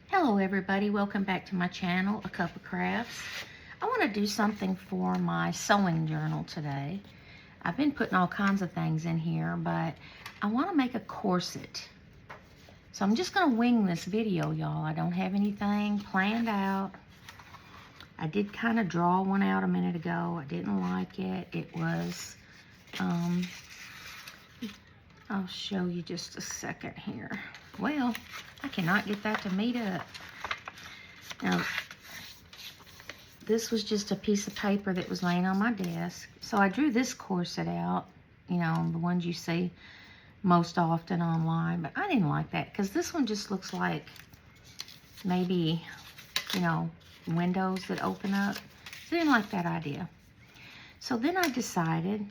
Hello everybody, welcome back to my channel, A Cup of Crafts. I want to do something for my sewing journal today. I've been putting all kinds of things in here, but I want to make a corset. So I'm just going to wing this video, y'all. I don't have anything planned out. I did kind of draw one out a minute ago. I didn't like it. It was, I'll show you just a second here. Well, I cannot get that to meet up. Now, this was just a piece of paper that was laying on my desk. So I drew this corset out, you know, the ones you see most often online. But I didn't like that because this one just looks like maybe, you know, windows that open up. So I didn't like that idea. So then I decided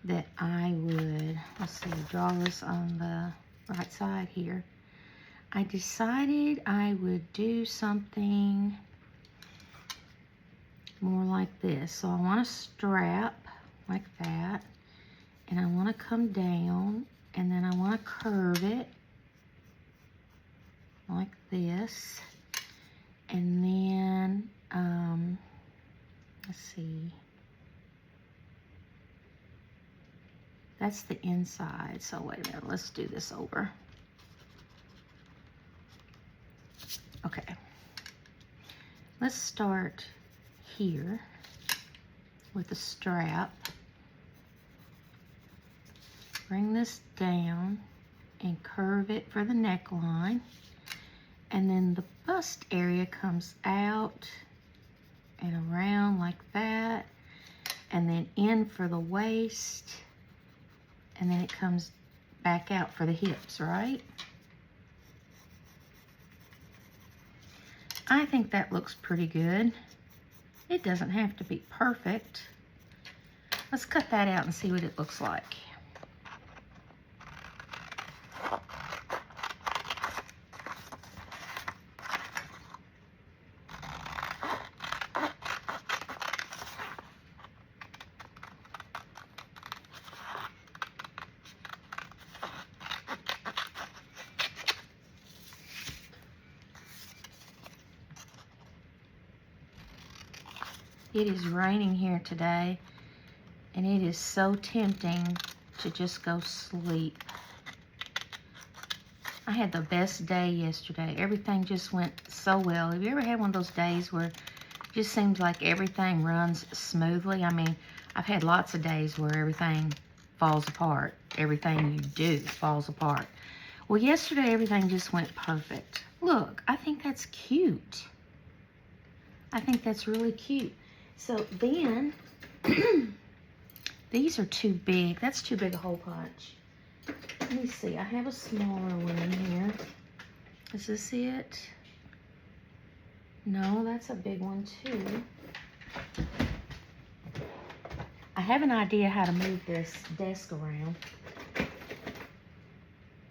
that I would, let's see, draw this on the right side here. I decided I would do something more like this. So I want a strap like that, and I want to come down, and then I want to curve it like this, and then let's see, that's the inside. So wait a minute, let's do this over. Okay, let's start here with the strap. Bring this down and curve it for the neckline, and then the bust area comes out and around like that, and then in for the waist, and then it comes back out for the hips, right? I think that looks pretty good. It doesn't have to be perfect. Let's cut that out and see what it looks like. It is raining here today, and it is so tempting to just go sleep. I had the best day yesterday. Everything just went so well. Have you ever had one of those days where it just seems like everything runs smoothly? I mean, I've had lots of days where everything falls apart. Everything you do falls apart. Well, yesterday everything just went perfect. Look, I think that's cute. I think that's really cute. So then, these are too big. That's too big a hole punch. Let me see. I have a smaller one in here. Is this it? No, that's a big one too. I have an idea how to move this desk around.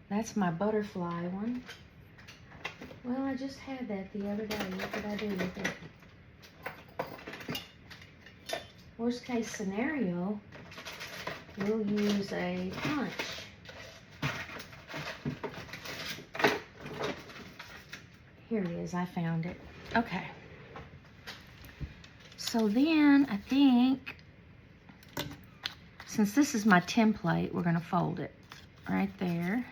That's my butterfly one. Well, I just had that the other day. What did I do with it? Worst case scenario, we'll use a punch. Here it is, I found it. Okay. So then I think, since this is my template, we're going to fold it right there.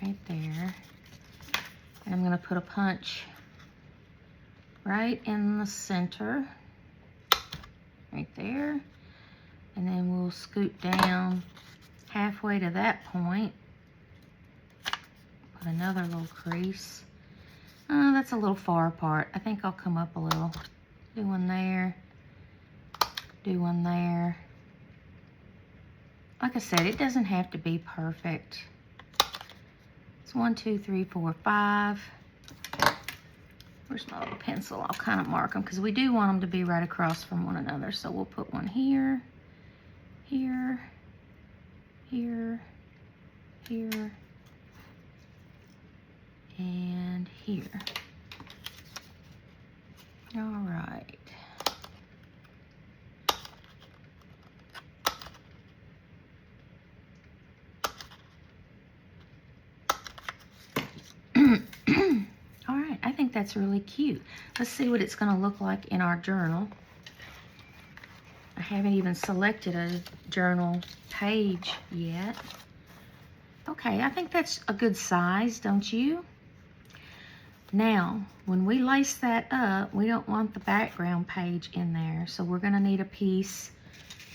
Right there. And I'm going to put a punch right in the center, right there, and then we'll scoot down halfway to that point, put another little crease. That's a little far apart. I think I'll come up a little. Do one there, do one there. Like I said, it doesn't have to be perfect. It's 1, 2, 3, 4, 5. Where's my little pencil? I'll kind of mark them because we do want them to be right across from one another. So we'll put one here, here, here, here, and here. All right. think that's really cute. Let's see what it's going to look like in our journal. I haven't even selected a journal page yet. Okay, I think that's a good size, don't you? Now, when we lace that up, we don't want the background page in there, so we're going to need a piece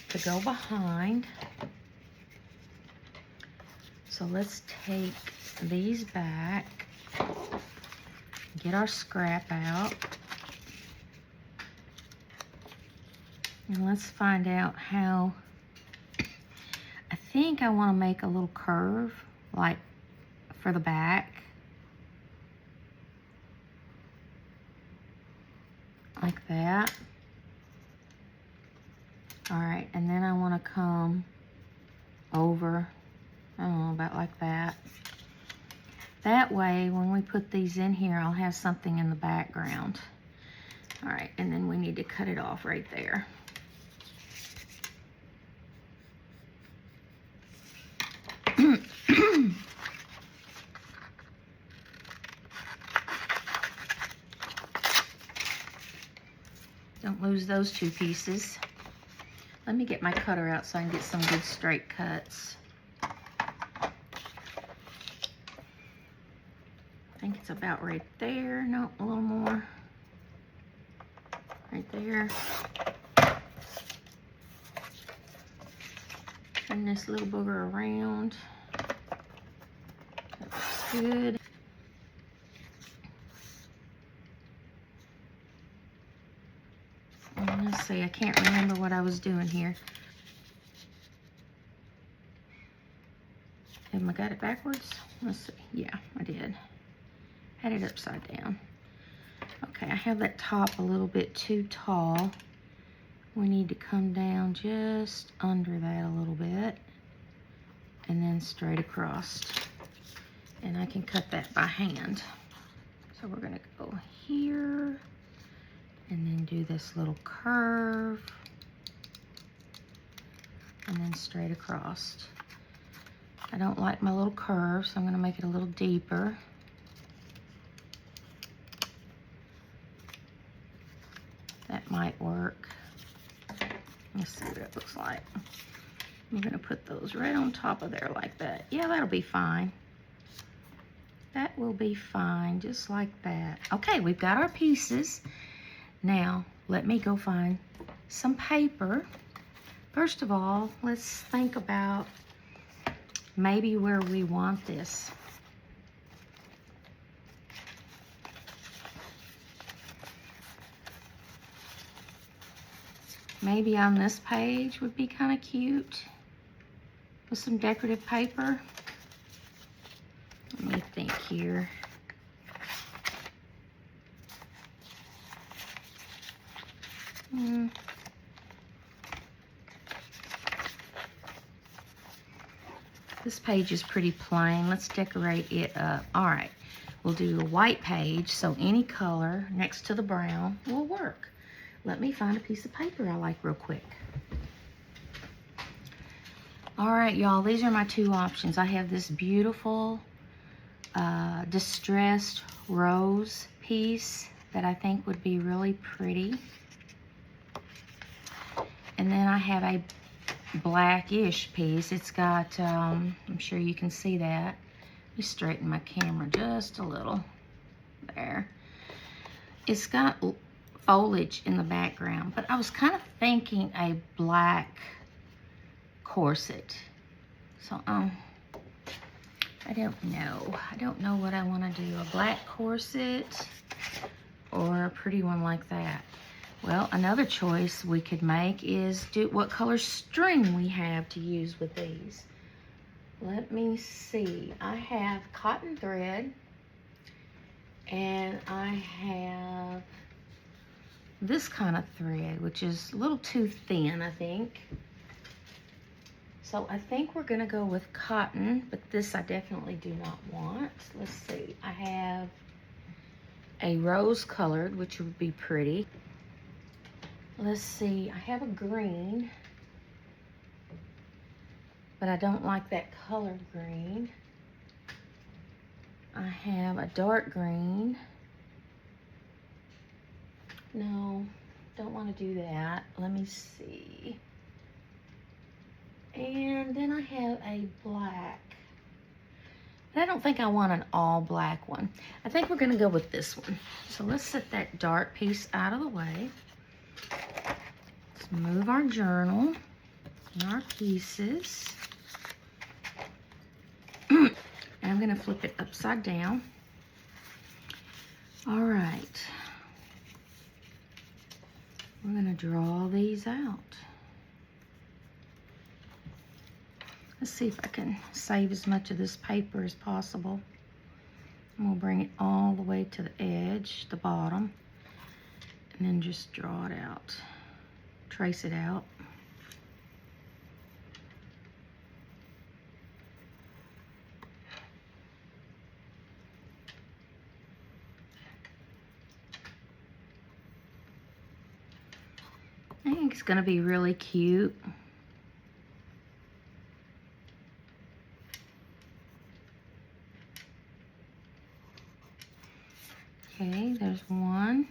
to go behind. So let's take these back, get our scrap out, and let's find out how. I think I want to make a little curve, like for the back, like that. All right, and then I want to come over, I don't know, about like that. That way, when we put these in here, I'll have something in the background. All right, and then we need to cut it off right there. Don't lose those two pieces. Let me get my cutter out so I can get some good straight cuts. I think it's about right there. No, a little more. Right there. Turn this little booger around. That looks good. And let's see, I can't remember what I was doing here. Have I got it backwards? Let's see. Yeah, I did. Had it upside down. Okay, I have that top a little bit too tall. We need to come down just under that a little bit and then straight across. And I can cut that by hand. So we're gonna go here and then do this little curve and then straight across. I don't like my little curve, so I'm gonna make it a little deeper. That might work. Let's see what it looks like. I'm gonna put those right on top of there like that. Yeah, that'll be fine. That will be fine, just like that. Okay, we've got our pieces. Now, let me go find some paper. First of all, let's think about maybe where we want this. Maybe on this page would be kind of cute with some decorative paper. Let me think here. This page is pretty plain. Let's decorate it up. All right, we'll do a white page, so any color next to the brown will work. Let me find a piece of paper I like real quick. All right, y'all, these are my two options. I have this beautiful distressed rose piece that I think would be really pretty. And then I have a blackish piece. It's got, I'm sure you can see that. Let me straighten my camera just a little. There. It's got foliage in the background, but I was kind of thinking a black corset. So, I don't know. I don't know what I want to do. A black corset or a pretty one like that. Well, another choice we could make is do what color string we have to use with these. Let me see. I have cotton thread and I have this kind of thread, which is a little too thin, I think. So I think we're gonna go with cotton, but this I definitely do not want. Let's see, I have a rose colored, which would be pretty. Let's see, I have a green, but I don't like that color green. I have a dark green, No, don't want to do that. Let me see. And then I have a black. But I don't think I want an all black one. I think we're going to go with this one. So let's set that dark piece out of the way. Let's move our journal and our pieces. And I'm going to flip it upside down. All right. We're going to draw these out. Let's see if I can save as much of this paper as possible. And we'll bring it all the way to the edge, the bottom, and then just draw it out. Trace it out. I think it's going to be really cute. Okay, there's one.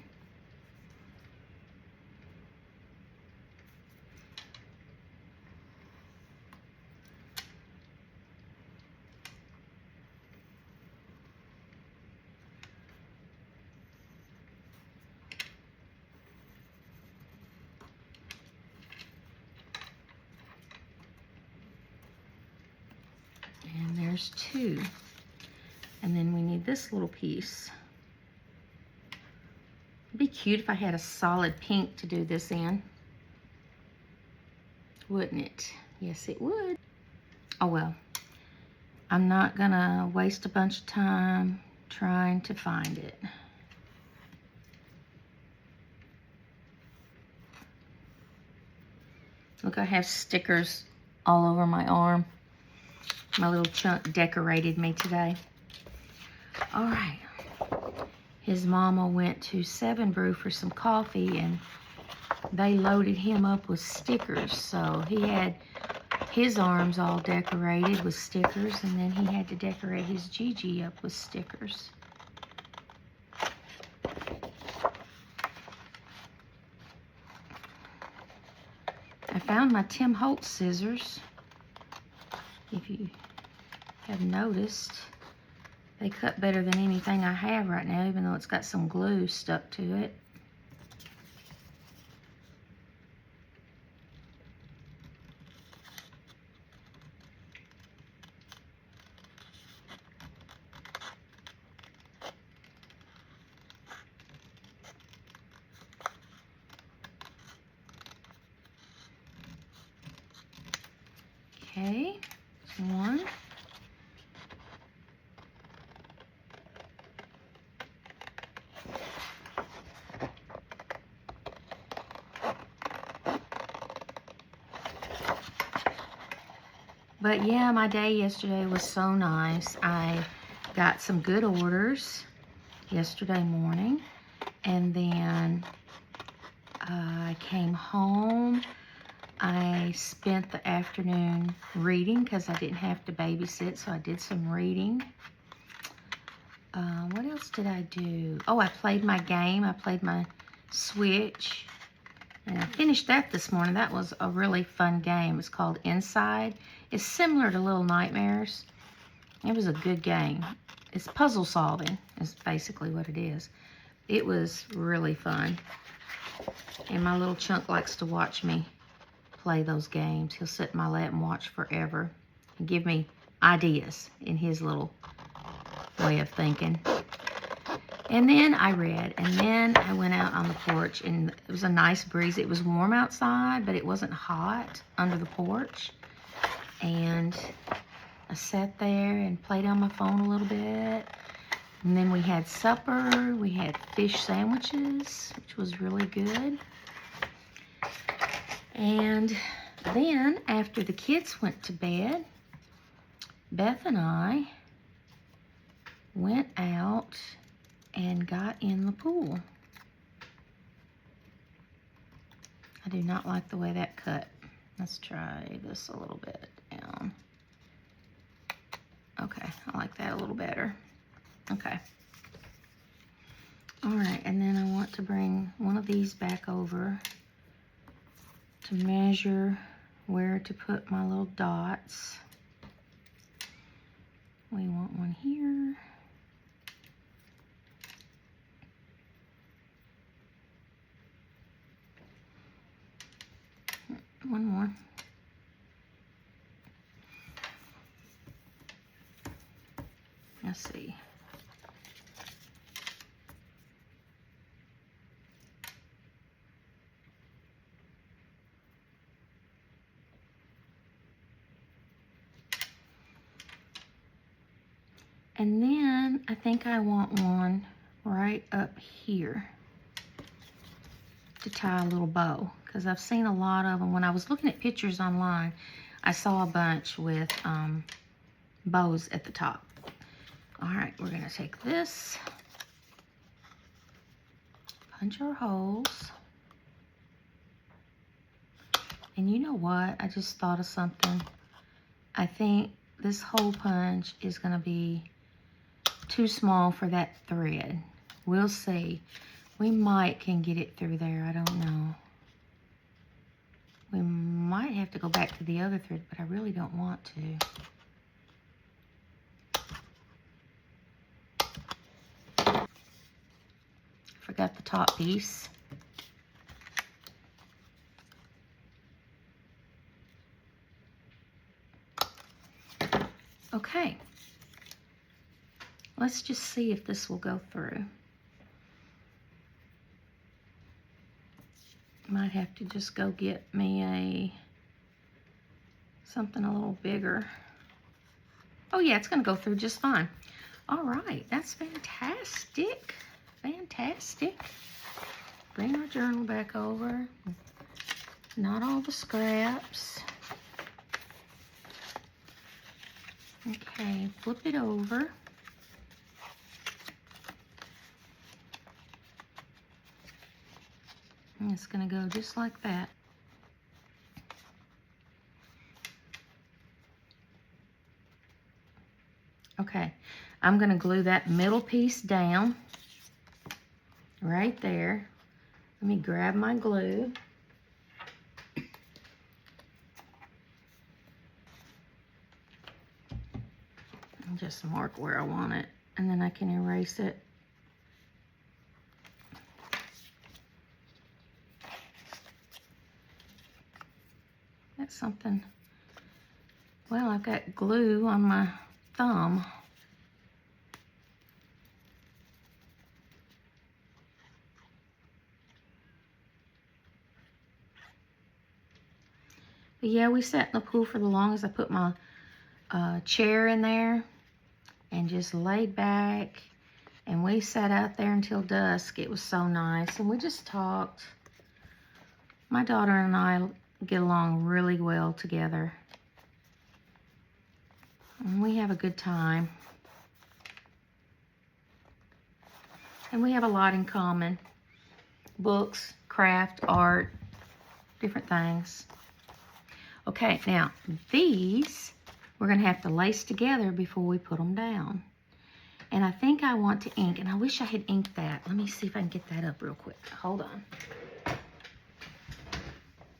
And there's two. And then we need this little piece. It'd be cute if I had a solid pink to do this in. Wouldn't it? Yes, it would. Oh well. I'm not gonna waste a bunch of time trying to find it. Look, I have stickers all over my arm. My little chunk decorated me today. All right. His mama went to 7 Brew for some coffee, and they loaded him up with stickers. So he had his arms all decorated with stickers, and then he had to decorate his Gigi up with stickers. I found my Tim Holtz scissors. If you have noticed, they cut better than anything I have right now, even though it's got some glue stuck to it. Okay, one. But yeah, my day yesterday was so nice. I got some good orders yesterday morning, and then I came home. I spent the afternoon reading because I didn't have to babysit, so I did some reading. What else did I do? Oh, I played my game. I played my Switch, and I finished that this morning. That was a really fun game. It's called Inside. It's similar to Little Nightmares. It was a good game. It's puzzle solving is basically what it is. It was really fun. And my little chunk likes to watch me play those games. He'll sit in my lap and watch forever and give me ideas in his little way of thinking. And then I read, and then I went out on the porch, and it was a nice breeze. It was warm outside, but it wasn't hot under the porch. And I sat there and played on my phone a little bit. And then we had supper. We had fish sandwiches, which was really good. And then after the kids went to bed, Beth and I went out and got in the pool. I do not like the way that cut. Let's try this a little bit down. Okay, I like that a little better. Okay. All right, and then I want to bring one of these back over to measure where to put my little dots. We want one here. One more. Let's see. And then I think I want one right up here to tie a little bow, because I've seen a lot of them. When I was looking at pictures online, I saw a bunch with bows at the top. All right, we're gonna take this, punch our holes. And you know what? I just thought of something. I think this hole punch is gonna be too small for that thread. We'll see. We might can get it through there. I don't know. We might have to go back to the other thread, but I really don't want to. Forgot the top piece. Okay. Let's just see if this will go through. Might have to just go get me something a little bigger. Oh yeah, it's gonna go through just fine. All right, that's fantastic. Fantastic. Bring our journal back over. Not all the scraps. Okay, flip it over. And it's gonna go just like that. Okay, I'm gonna glue that middle piece down right there. Let me grab my glue. And just mark where I want it, and then I can erase it. That's something. Well, I've got glue on my thumb. But yeah, we sat in the pool for the longest. I put my chair in there and just laid back, and we sat out there until dusk. It was so nice, and we just talked. My daughter and I get along really well together, and we have a good time, and we have a lot in common: books, craft, art, different things. Okay, now these we're gonna have to lace together before we put them down. And I think I want to ink, and I wish I had inked that. Let me see if I can get that up real quick. Hold on.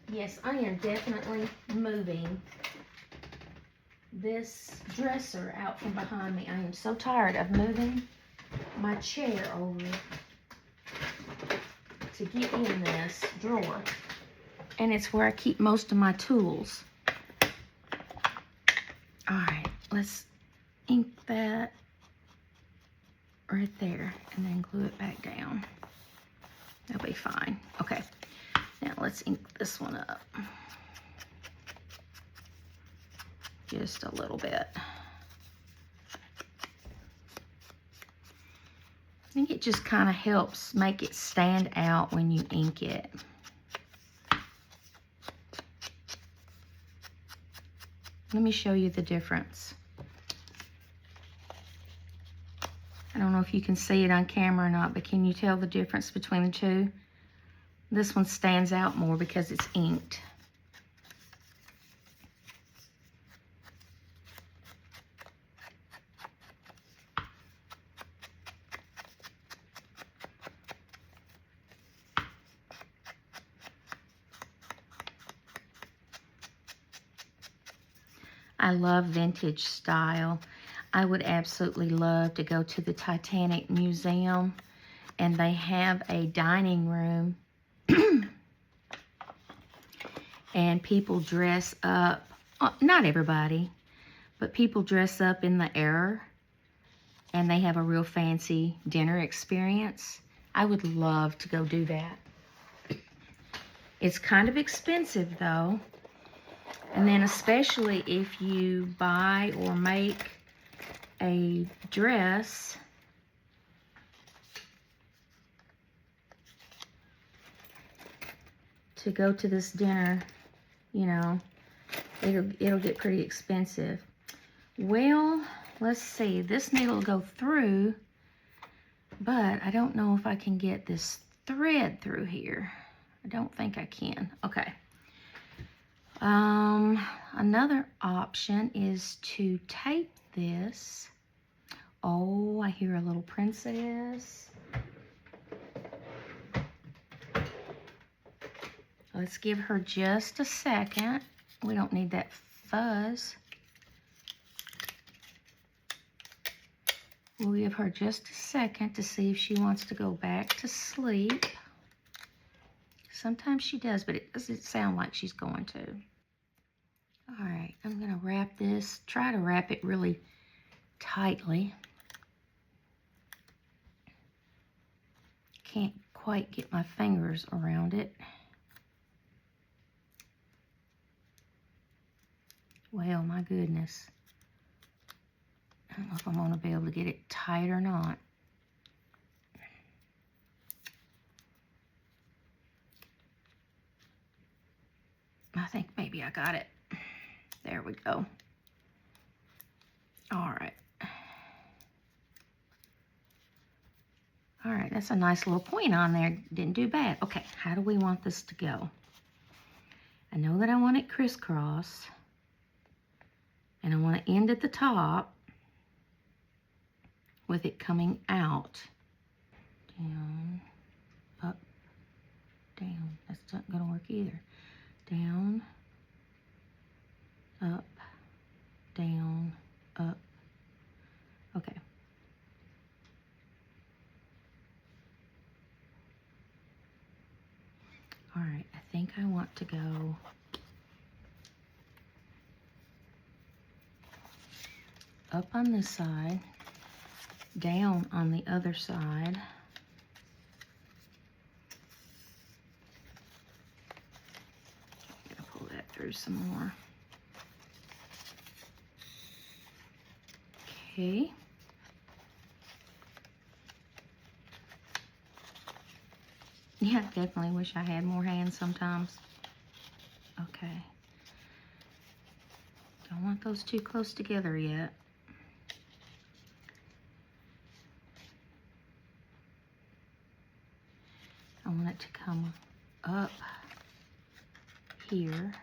Yes, I am definitely moving this dresser out from behind me. I am so tired of moving my chair over to get in this drawer. And it's where I keep most of my tools. All right, let's ink that right there and then glue it back down. That'll be fine. Okay, now let's ink this one up. Just a little bit. I think it just kind of helps make it stand out when you ink it. Let me show you the difference. I don't know if you can see it on camera or not, but can you tell the difference between the two? This one stands out more because it's inked. I love vintage style. I would absolutely love to go to the Titanic Museum, and they have a dining room and people dress up, not everybody, but people dress up in the era, and they have a real fancy dinner experience. I would love to go do that. It's kind of expensive though. And then especially if you buy or make a dress to go to this dinner, you know, it'll get pretty expensive. Well, let's see. This needle will go through, but I don't know if I can get this thread through here. I don't think I can. Okay. Another option is to tape this. Oh, I hear a little princess. Let's give her just a second. We don't need that fuzz. We'll give her just a second to see if she wants to go back to sleep. Sometimes she does, but it doesn't sound like she's going to. All right, I'm gonna wrap this, try to wrap it really tightly. Can't quite get my fingers around it. Well, my goodness. I don't know if I'm gonna be able to get it tight or not. I think maybe I got it. There we go. All right. All right, that's a nice little point on there. Didn't do bad. Okay, how do we want this to go? I know that I want it crisscross. And I want to end at the top with it coming out. Down, up, down. That's not going to work either. Down, up, down, up. Okay. All right, I think I want to go up on this side, down on the other side. I'm gonna pull that through some more. Okay. Yeah, definitely wish I had more hands sometimes. Okay. Don't want those too close together yet. I want it to come up here.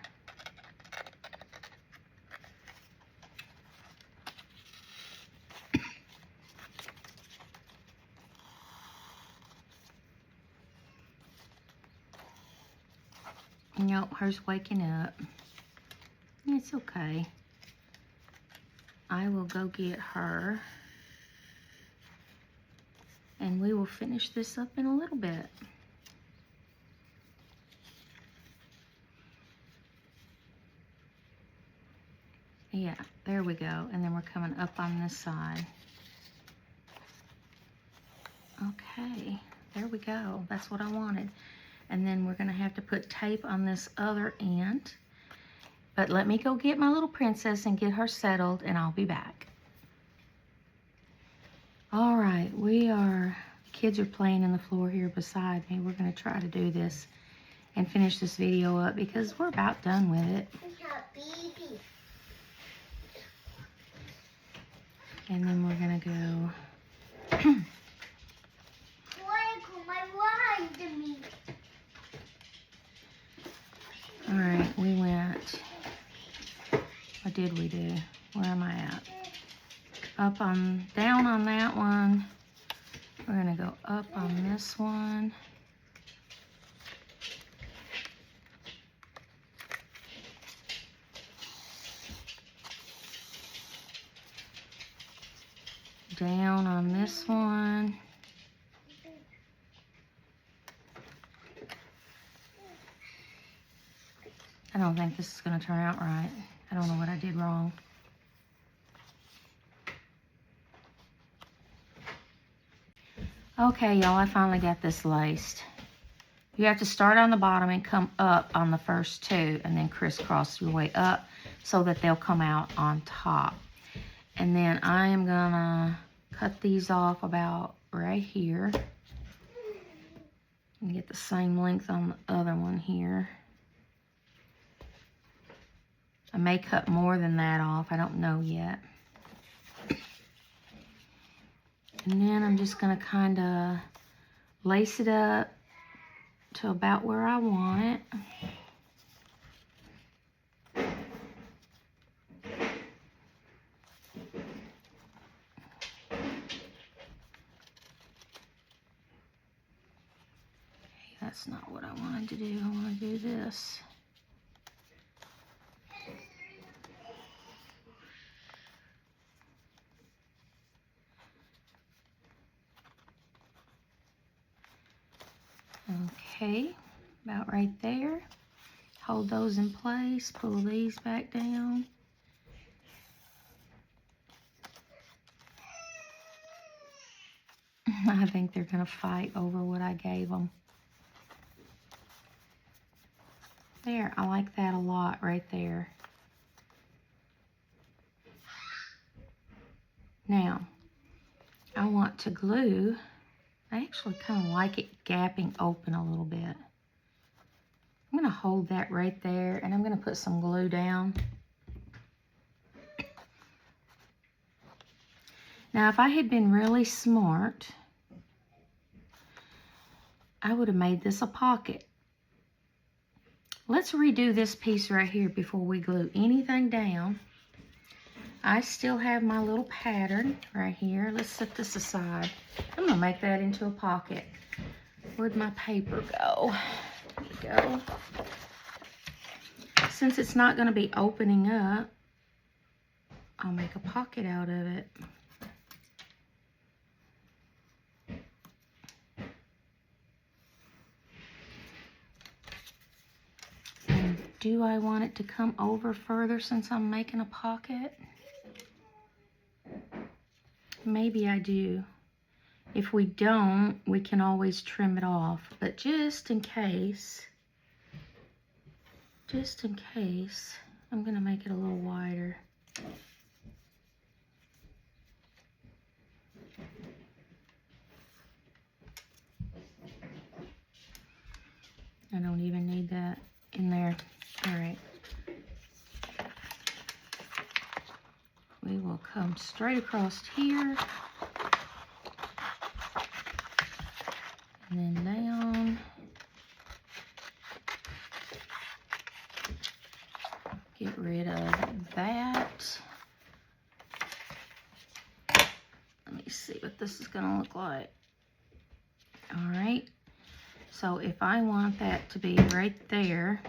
Nope, hers waking up. It's okay. I will go get her, and we will finish this up in a little bit. Yeah, there we go. And then we're coming up on this side. Okay, there we go. That's what I wanted. And then we're gonna have to put tape on this other end. But let me go get my little princess and get her settled, and I'll be back. All right, kids are playing on the floor here beside me. We're gonna try to do this and finish this video up because we're about done with it. And then we're gonna go. All right, we went. What did we do? Where am I at? Down on that one. We're gonna go up on this one. down on this one. I don't think this is going to turn out right. I don't know what I did wrong. Okay, y'all, I finally got this laced. You have to start on the bottom and come up on the first two, and then crisscross your way up so that they'll come out on top. And then I am gonna cut these off about right here. And get the same length on the other one here. I may cut more than that off, I don't know yet. And then I'm just gonna kind of lace it up to about where I want it. Okay, that's not what I wanted to do. I want to do this. Okay, about right there. Hold those in place, pull these back down. I think they're gonna fight over what I gave them. There, I like that a lot right there. Now, I want to glue. I actually kind of like it gapping open a little bit. I'm going to hold that right there, and I'm going to put some glue down. Now, if I had been really smart, I would have made this a pocket. Let's redo this piece right here before we glue anything down. I still have my little pattern right here. Let's set this aside. I'm going to make that into a pocket. Where'd my paper go? There we go. Since it's not going to be opening up, I'll make a pocket out of it. And do I want it to come over further since I'm making a pocket? Maybe I do. If we don't, we can always trim it off. But just in case, I'm going to make it a little wider. I don't even need that in there. All right. We will come straight across here. And then down. Get rid of that. Let me see what this is going to look like. All right. So if I want that to be right there,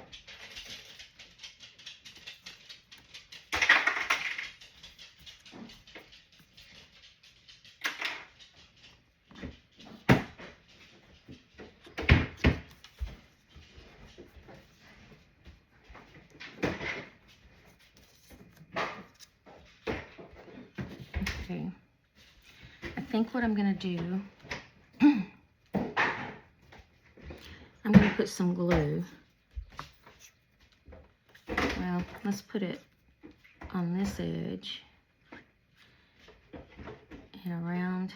okay, I think what I'm going to do, I'm going to put some glue. Well, let's put it on this edge and around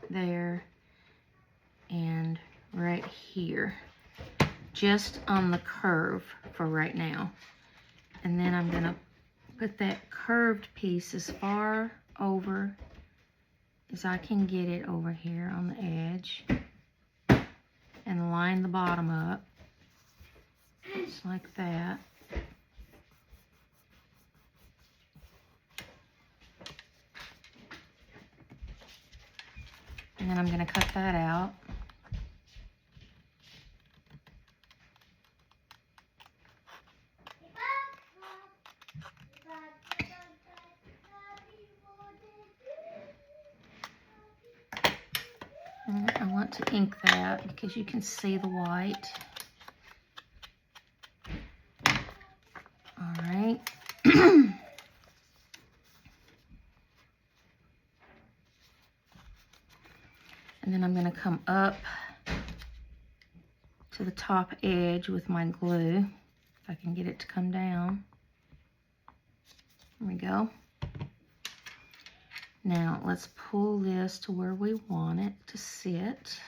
there and right here, just on the curve for right now. And then I'm going to put that curved piece as far over as I can get it over here on the edge and line the bottom up just like that. And then I'm going to cut that out. I want to ink that because you can see the white. All right. And then I'm going to come up to the top edge with my glue, if I can get it to come down. There we go. Now let's pull this to where we want it to sit.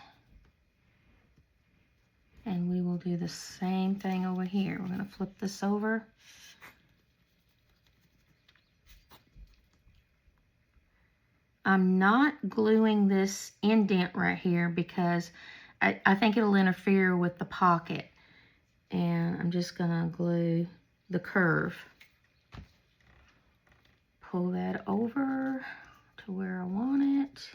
And we will do the same thing over here. We're going to flip this over. I'm not gluing this indent right here because I think it'll interfere with the pocket. And I'm just going to glue the curve. Pull that over to where I want it.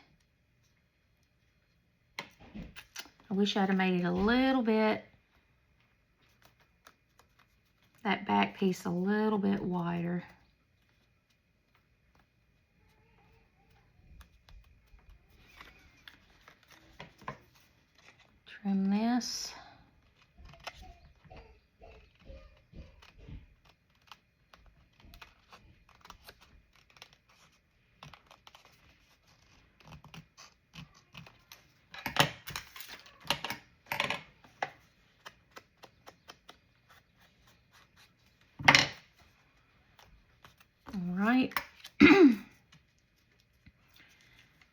I wish I'd have made it a little bit, that back piece a little bit wider. Trim this. All right.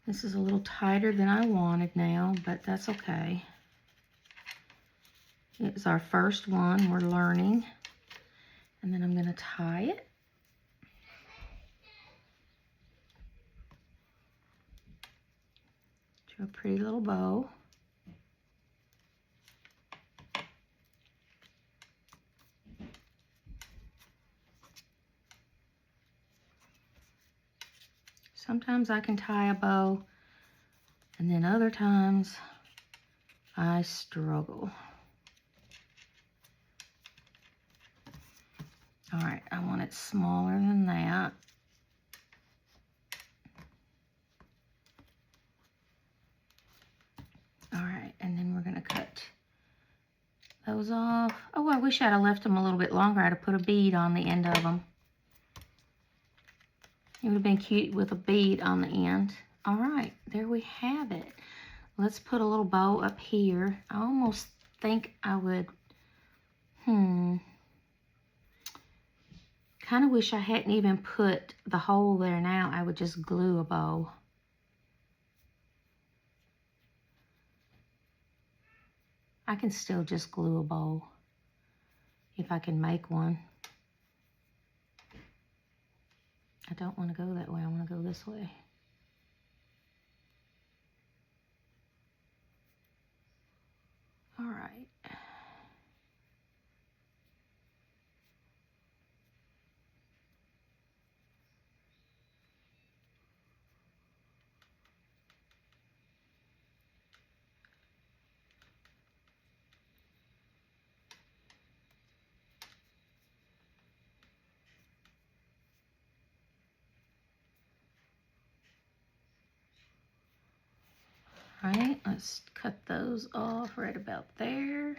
This is a little tighter than I wanted now, but that's okay. It's our first one, we're learning. And then I'm going to tie it. To a pretty little bow. Sometimes I can tie a bow, and then other times I struggle. All right, I want it smaller than that. All right, and then we're gonna cut those off. Oh, I wish I'd have left them a little bit longer. I'd have put a bead on the end of them. It would have been cute with a bead on the end. All right, there we have it. Let's put a little bow up here. I almost think I would, kind of wish I hadn't even put the hole there now. I would just glue a bow. I can still just glue a bow if I can make one. I don't want to go that way. I want to go this way. All right. All right, let's cut those off right about there.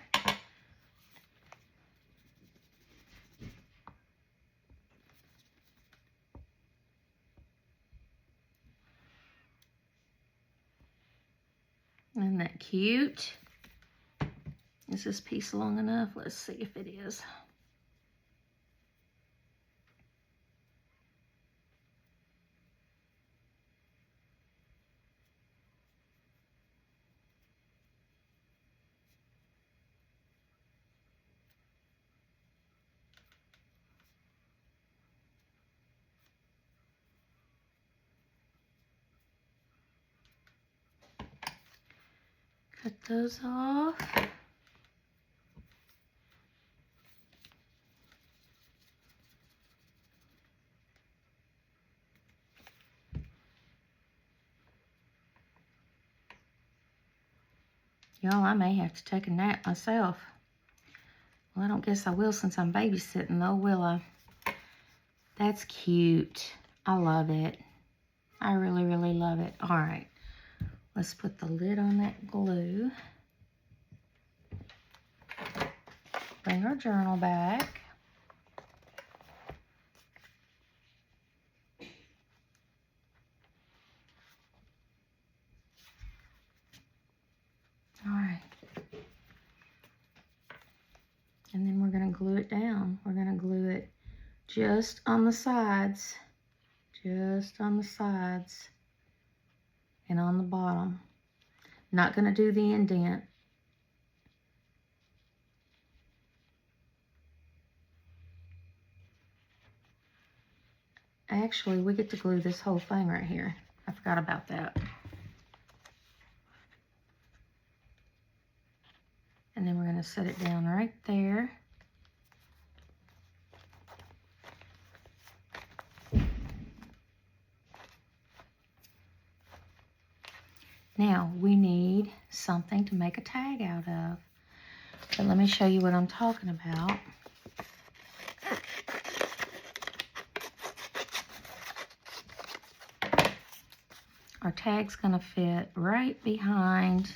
Isn't that cute? Is this piece long enough? Let's see if it is. Cut those off. Y'all, I may have to take a nap myself. Well, I don't guess I will since I'm babysitting though, will I? That's cute. I love it. I really, really love it. All right. Let's put the lid on that glue. Bring our journal back. All right. And then we're going to glue it down. We're going to glue it just on the sides. Just on the sides. And on the bottom. Not going to do the indent. Actually, we get to glue this whole thing right here. I forgot about that. And then we're going to set it down right there. Now, we need something to make a tag out of. But let me show you what I'm talking about. Our tag's going to fit right behind,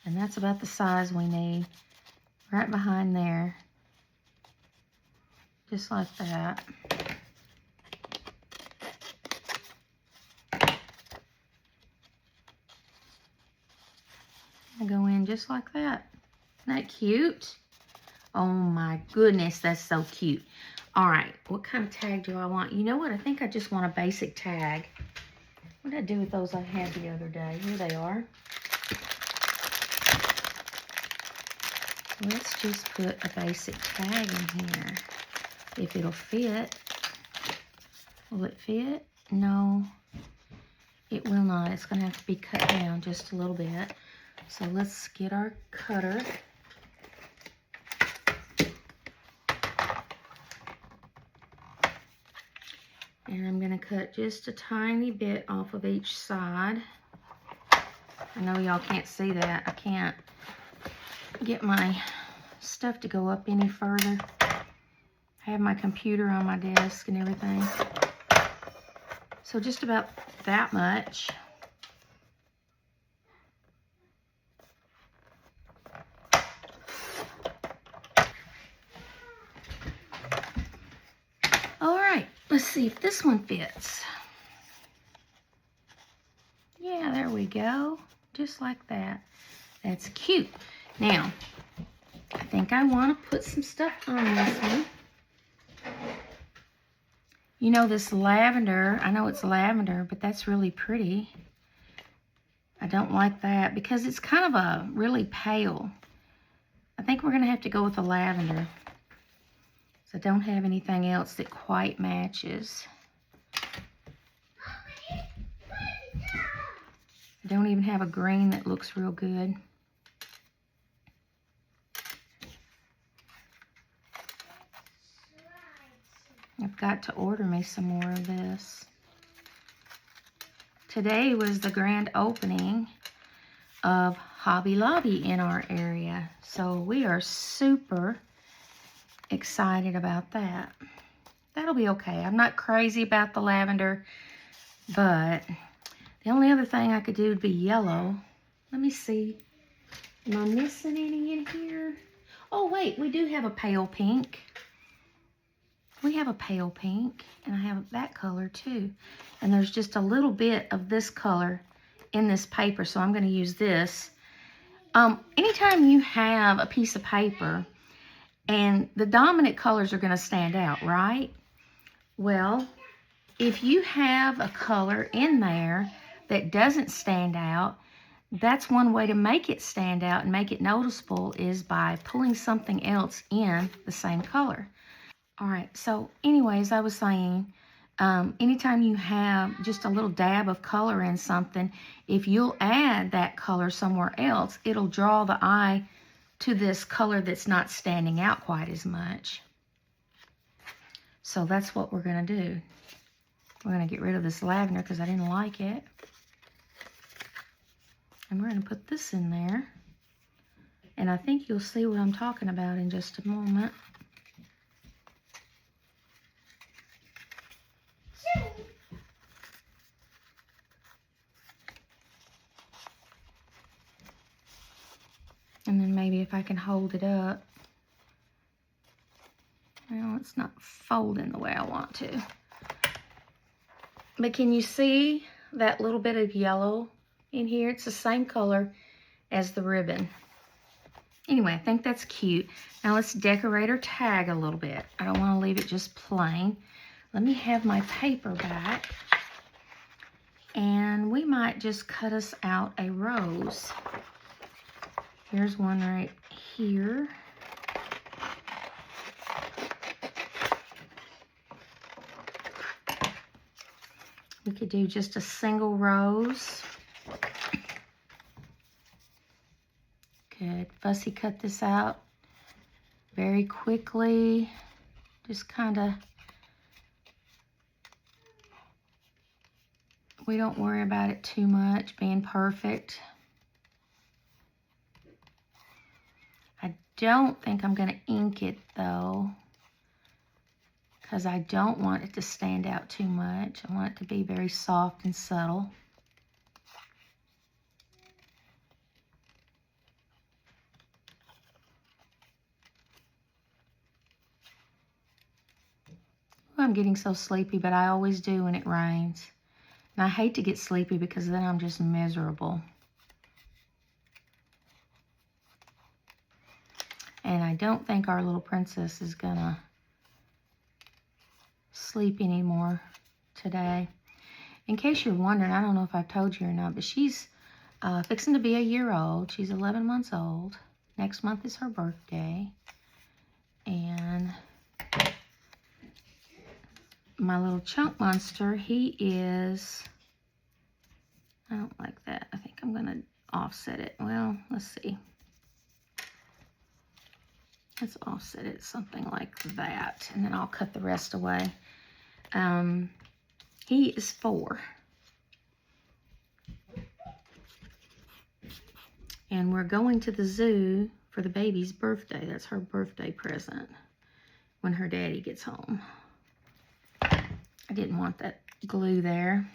and that's about the size we need, right behind there, just like that. And go in just like that. Isn't that cute? Oh my goodness, that's so cute. All right, what kind of tag do I want? You know what? I think I just want a basic tag. What did I do with those I had the other day? Here they are. Let's just put a basic tag in here. If it'll fit. Will it fit? No, it will not. It's going to have to be cut down just a little bit. So let's get our cutter. And I'm going to cut just a tiny bit off of each side. I know y'all can't see that. I can't get my stuff to go up any further. I have my computer on my desk and everything. So just about that much. All right, let's see if this one fits. Yeah, there we go. Just like that. That's cute. Now, I think I want to put some stuff on this one. You know, this lavender, I know it's lavender, but that's really pretty. I don't like that because it's kind of a really pale. I think we're going to have to go with the lavender. So I don't have anything else that quite matches. I don't even have a green that looks real good. I've got to order me some more of this. Today was the grand opening of Hobby Lobby in our area. So we are super excited about that. That'll be okay. I'm not crazy about the lavender, but the only other thing I could do would be yellow. Let me see. Am I missing any in here? Oh, wait, we do have a pale pink. We have a pale pink, and I have that color too. And there's just a little bit of this color in this paper, so I'm going to use this. Anytime you have a piece of paper and the dominant colors are going to stand out, right? Well, if you have a color in there that doesn't stand out, that's one way to make it stand out and make it noticeable is by pulling something else in the same color. All right, so anyways, I was saying, anytime you have just a little dab of color in something, if you'll add that color somewhere else, it'll draw the eye to this color that's not standing out quite as much. So that's what we're going to do. We're going to get rid of this lavender because I didn't like it. And we're going to put this in there. And I think you'll see what I'm talking about in just a moment. maybe if I can hold it up. Well, it's not folding the way I want to. But can you see that little bit of yellow in here? It's the same color as the ribbon. Anyway, I think that's cute. Now let's decorate her tag a little bit. I don't want to leave it just plain. Let me have my paper back. And we might just cut us out a rose. Here's one right here. We could do just a single rose. Could fussy cut this out very quickly. Just kind of, we don't worry about it too much being perfect. I don't think I'm going to ink it though, because I don't want it to stand out too much. I want it to be very soft and subtle. I'm getting so sleepy, but I always do when it rains. And I hate to get sleepy because then I'm just miserable. And I don't think our little princess is gonna sleep anymore today. In case you're wondering, I don't know if I've told you or not, but she's fixing to be a year old. She's 11 months old. Next month is her birthday. And my little chunk monster, he is, I don't like that. I think I'm gonna offset it. Well, let's see. Let's offset it something like that, and then I'll cut the rest away. He is 4. And we're going to the zoo for the baby's birthday. That's her birthday present when her daddy gets home. I didn't want that glue there.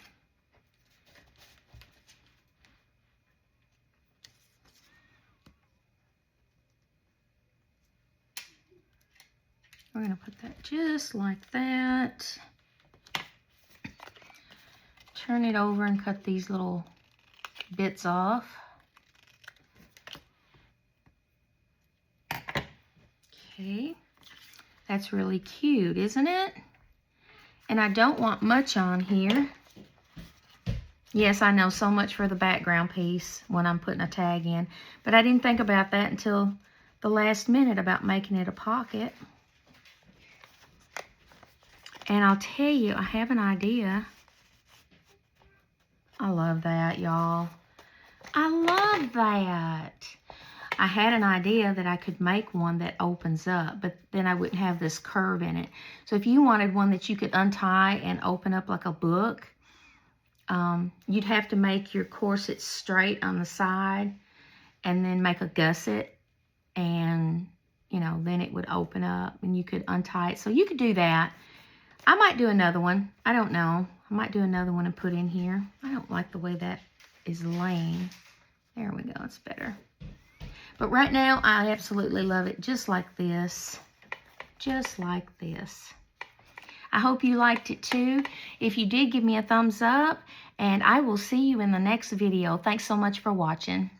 We're going to put that just like that. Turn it over and cut these little bits off. Okay. That's really cute, isn't it? And I don't want much on here. Yes, I know, so much for the background piece when I'm putting a tag in. But I didn't think about that until the last minute about making it a pocket. And I'll tell you, I have an idea. I love that, y'all. I love that. I had an idea that I could make one that opens up, but then I wouldn't have this curve in it. So if you wanted one that you could untie and open up like a book, you'd have to make your corset straight on the side and then make a gusset, and, you know, then it would open up and you could untie it. So you could do that. I might do another one. I don't know. I might do another one and put in here. I don't like the way that is laying. There we go. It's better. But right now, I absolutely love it just like this. Just like this. I hope you liked it too. If you did, give me a thumbs up, and I will see you in the next video. Thanks so much for watching.